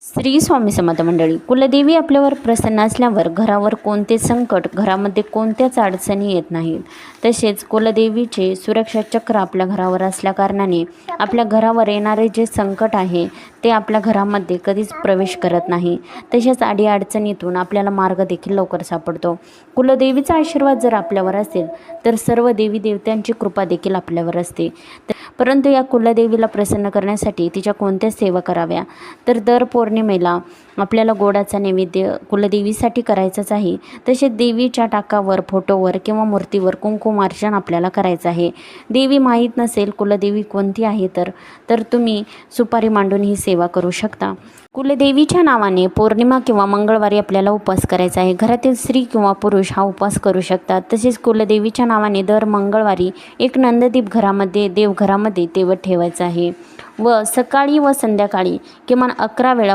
श्री स्वामी समर्थ मंडळी, कुलदेवी आपल्यावर प्रसन्न असल्यावर घरावर कोणते संकट, घरामध्ये कोणत्याच अडचणी येत नाहीत. तसेच कुलदेवीचे सुरक्षा चक्र आपल्या घरावर असल्याकारणाने आपल्या घरावर येणारे जे संकट आहे ते आपल्या घरामध्ये कधीच प्रवेश करत नाही. तसेच अडीअडचणीतून आपल्याला मार्ग देखील लवकर सापडतो. कुलदेवीचा आशीर्वाद जर आपल्यावर असेल तर सर्व देवी देवतांची कृपा देखील आपल्यावर असते. परंतु या कुलदेवीला प्रसन्न करण्यासाठी तिच्या कोणत्या सेवा कराव्या, तर दर पौर्णिमेला आपल्याला गोडाचा नैवेद्य कुलदेवीसाठी करायचाच आहे. तसेच देवीच्या टाकावर, फोटोवर किंवा मूर्तीवर कुंकुमार्चन आपल्याला करायचं आहे. देवी माहीत नसेल कुलदेवी कोणती आहे तर तुम्ही सुपारी मांडून ही सेवा करू शकता. कुलदेवीच्या नावाने पौर्णिमा किंवा मंगळवारी आपल्याला उपवास करायचा आहे. घरातील स्त्री किंवा पुरुष हा उपवास करू शकतात. तसेच कुलदेवीच्या नावाने दर मंगळवारी एक नंददीप घरामध्ये, देवघरामध्ये तेवत ठेवायचं आहे व सकाळी व संध्याकाळी किमान 11 वेळा